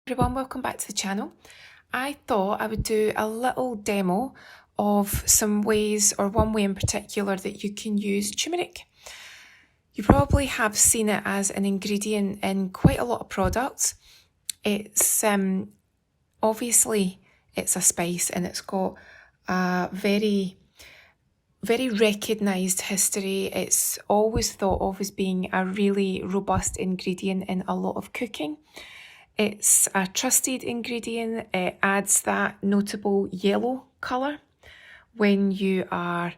Everyone, welcome back to the channel. I thought I would do a little demo of some ways, or one way in particular, that you can use turmeric. You probably have seen it as an ingredient in quite a lot of products. It's obviously it's a spice and it's got a very recognised history. It's always thought of as being a really robust ingredient in a lot of cooking. It's a trusted ingredient. It adds that notable yellow colour when you are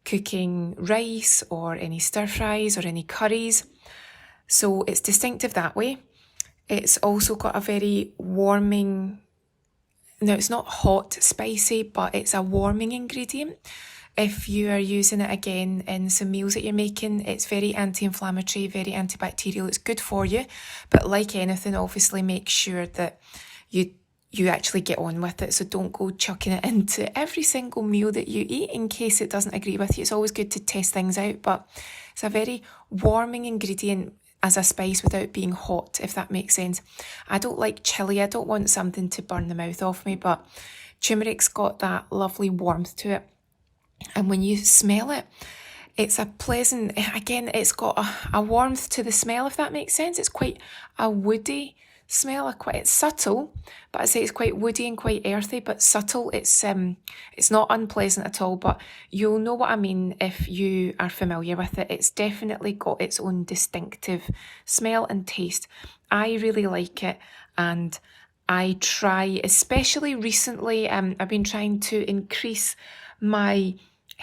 cooking rice or any stir fries or any curries. So it's distinctive that way. It's also got a very warming, now it's not hot spicy, but it's a warming ingredient. If you are using it again in some meals that you're making, it's very anti-inflammatory, very antibacterial. It's good for you, but like anything, obviously make sure that you actually get on with it. So don't go chucking it into every single meal that you eat in case it doesn't agree with you. It's always good to test things out, but it's a very warming ingredient as a spice without being hot, if that makes sense. I don't like chili. I don't want something to burn the mouth off me, but turmeric's got that lovely warmth to it. And when you smell it, it's a pleasant, again, it's got a warmth to the smell, if that makes sense. It's quite a woody smell, it's subtle, but I say it's quite woody and quite earthy, but subtle. It's not unpleasant at all, but you'll know what I mean if you are familiar with it. It's definitely got its own distinctive smell and taste. I really like it, and I try, especially recently, I've been trying to increase my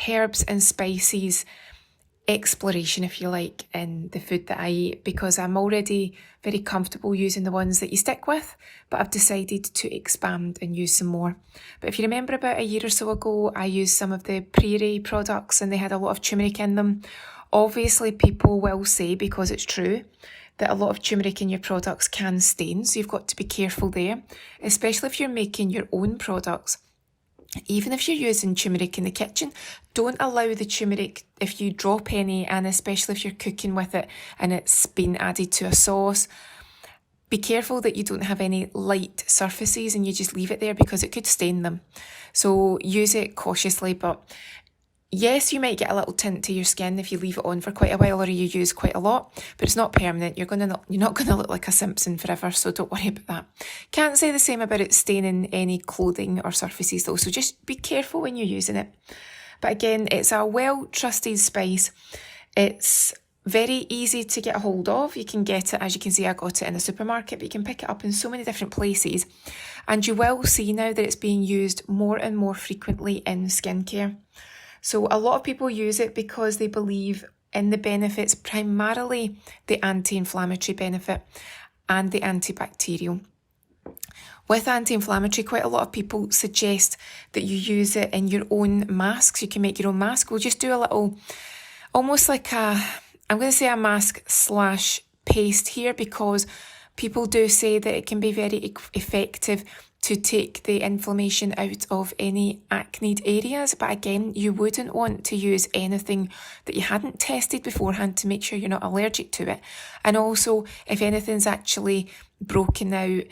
herbs and spices exploration, if you like, in the food that I eat, because I'm already very comfortable using the ones that you stick with, but I've decided to expand and use some more. But if you remember, about a year or so ago, I used some of the Prairie products and they had a lot of turmeric in them. Obviously, people will say, because it's true, that a lot of turmeric in your products can stain, so you've got to be careful there, especially if you're making your own products. Even if you're using turmeric in the kitchen, don't allow the turmeric, if you drop any, and especially if you're cooking with it and it's been added to a sauce, be careful that you don't have any light surfaces and you just leave it there, because it could stain them. So use it cautiously, but yes, you might get a little tint to your skin if you leave it on for quite a while or you use quite a lot, but it's not permanent. You're not going to look like a Simpson forever, so don't worry about that. Can't say the same about it staining any clothing or surfaces though, so just be careful when you're using it. But again, it's a well-trusted spice. It's very easy to get a hold of. You can get it, as you can see, I got it in a supermarket, but you can pick it up in so many different places. And you will see now that it's being used more and more frequently in skincare. So a lot of people use it because they believe in the benefits, primarily the anti-inflammatory benefit and the antibacterial. With anti-inflammatory, quite a lot of people suggest that you use it in your own masks. You can make your own mask. We'll just do a little, almost like I'm going to say a mask / paste here, because people do say that it can be very effective to take the inflammation out of any acneed areas. But again, you wouldn't want to use anything that you hadn't tested beforehand to make sure you're not allergic to it. And also, if anything's actually broken out,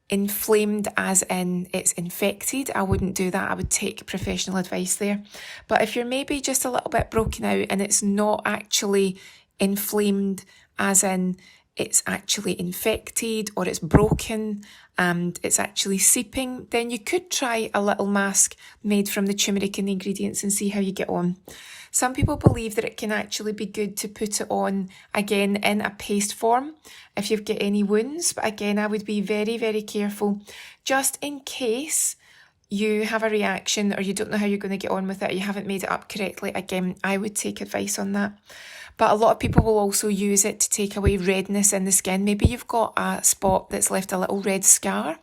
inflamed as in it's infected, I wouldn't do that. I would take professional advice there. But if you're maybe just a little bit broken out and it's not actually inflamed as in it's actually infected, or it's broken and it's actually seeping, then you could try a little mask made from the turmeric and the ingredients and see how you get on. Some people believe that it can actually be good to put it on, again, in a paste form if you've got any wounds. But again, I would be very, very careful, just in case you have a reaction or you don't know how you're going to get on with it, or you haven't made it up correctly. Again, I would take advice on that. But a lot of people will also use it to take away redness in the skin. Maybe you've got a spot that's left a little red scar,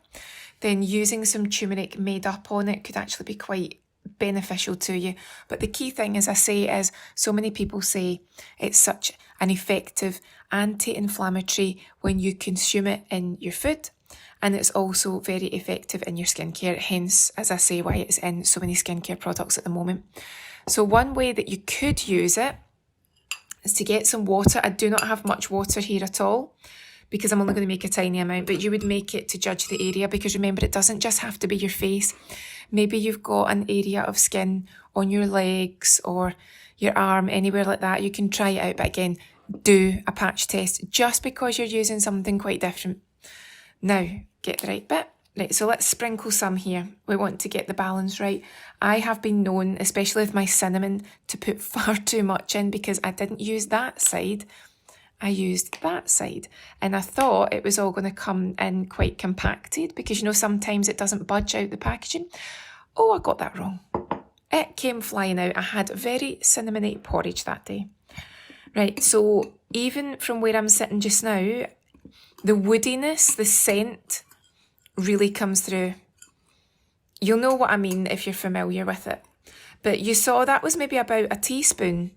then using some turmeric made up on it could actually be quite beneficial to you. But the key thing, as I say, is so many people say it's such an effective anti-inflammatory when you consume it in your food, and it's also very effective in your skincare, hence, as I say, why it's in so many skincare products at the moment. So one way that you could use it is to get some water. I do not have much water here at all, because I'm only going to make a tiny amount, but you would make it to judge the area, because remember, it doesn't just have to be your face. Maybe you've got an area of skin on your legs or your arm, anywhere like that. You can try it out, but again, do a patch test just because you're using something quite different. Now, get the right bit. Right, so let's sprinkle some here. We want to get the balance right. I have been known, especially with my cinnamon, to put far too much in because I didn't use that side. I used that side, and I thought it was all going to come in quite compacted because, you know, sometimes it doesn't budge out the packaging. Oh, I got that wrong. It came flying out. I had very cinnamony porridge that day. Right, so even from where I'm sitting just now, the woodiness, the scent really comes through. You'll know what I mean if you're familiar with it. But you saw that was maybe about a teaspoon,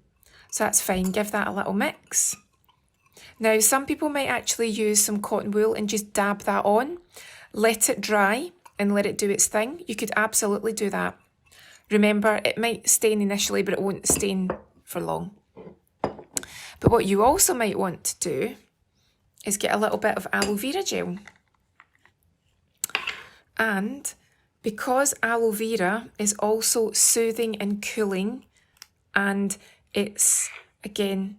so that's fine. Give that a little mix. Now, some people might actually use some cotton wool and just dab that on, let it dry and let it do its thing. You could absolutely do that. Remember, it might stain initially, but it won't stain for long. But what you also might want to do is get a little bit of aloe vera gel. And because aloe vera is also soothing and cooling, and it's, again,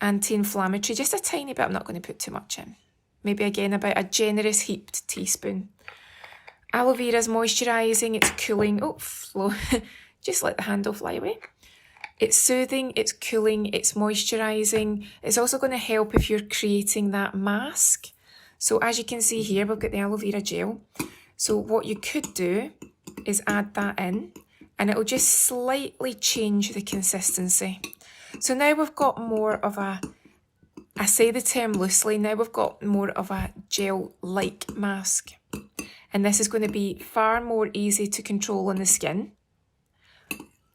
anti-inflammatory, just a tiny bit, I'm not going to put too much in. Maybe again about a generous heaped teaspoon. Aloe vera is moisturising, it's cooling, just let the handle fly away. It's soothing, it's cooling, it's moisturising. It's also going to help if you're creating that mask. So as you can see here, we've got the aloe vera gel. So what you could do is add that in, and it'll just slightly change the consistency. So now we've got more of a, I say the term loosely, now we've got more of a gel-like mask. And this is going to be far more easy to control on the skin.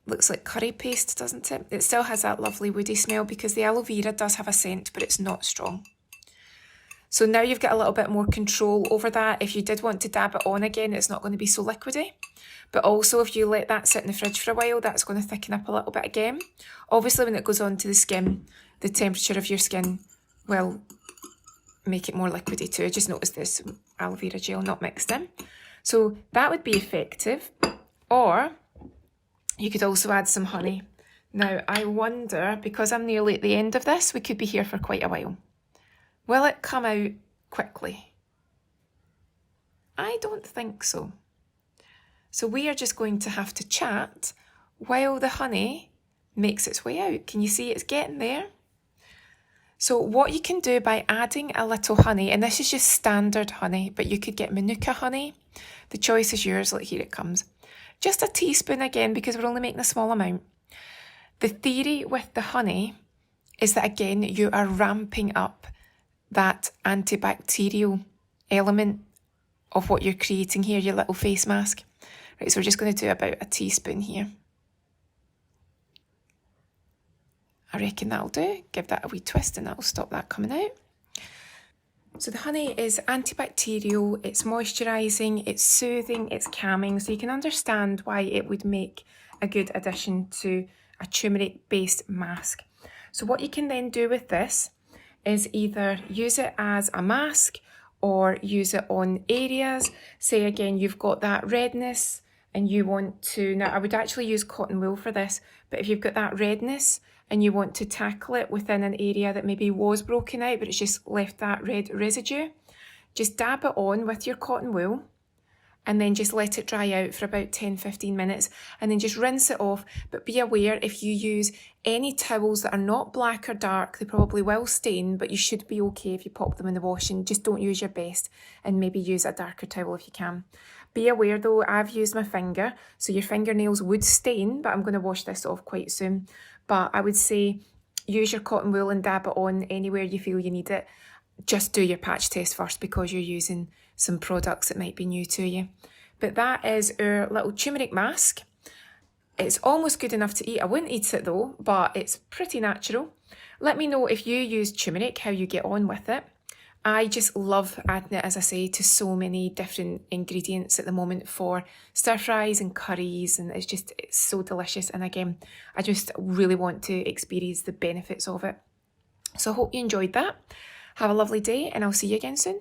Looks like curry paste, doesn't it? It still has that lovely woody smell because the aloe vera does have a scent, but it's not strong. So now you've got a little bit more control over that. If you did want to dab it on again, it's not going to be so liquidy. But also, if you let that sit in the fridge for a while, that's going to thicken up a little bit again. Obviously, when it goes onto the skin, the temperature of your skin will make it more liquidy too. Just notice this aloe vera gel not mixed in. So that would be effective. Or you could also add some honey. Now, I wonder, because I'm nearly at the end of this, we could be here for quite a while. Will it come out quickly? I don't think so. So we are just going to have to chat while the honey makes its way out. Can you see it's getting there? So what you can do by adding a little honey, and this is just standard honey, but you could get Manuka honey. The choice is yours. Like, here it comes. Just a teaspoon again, because we're only making a small amount. The theory with the honey is that, again, you are ramping up that antibacterial element of what you're creating here, your little face mask. Right, so we're just going to do about a teaspoon here. I reckon that'll do. Give that a wee twist and that'll stop that coming out. So the honey is antibacterial, it's moisturising, it's soothing, it's calming, so you can understand why it would make a good addition to a turmeric-based mask. So what you can then do with this is either use it as a mask or use it on areas. Say again, you've got that redness and you want to, now I would actually use cotton wool for this, but if you've got that redness and you want to tackle it within an area that maybe was broken out, but it's just left that red residue, just dab it on with your cotton wool and then just let it dry out for about 10-15 minutes and then just rinse it off. But be aware, if you use any towels that are not black or dark, they probably will stain, but you should be okay if you pop them in the washing. Just don't use your best and maybe use a darker towel if you can. Be aware though, I've used my finger, so your fingernails would stain, but I'm going to wash this off quite soon. But I would say use your cotton wool and dab it on anywhere you feel you need it. Just do your patch test first because you're using some products that might be new to you. But that is our little turmeric mask. It's almost good enough to eat. I wouldn't eat it though, but it's pretty natural. Let me know if you use turmeric, how you get on with it. I just love adding it, as I say, to so many different ingredients at the moment for stir fries and curries, and it's so delicious. And again, I just really want to experience the benefits of it. So I hope you enjoyed that. Have a lovely day, and I'll see you again soon.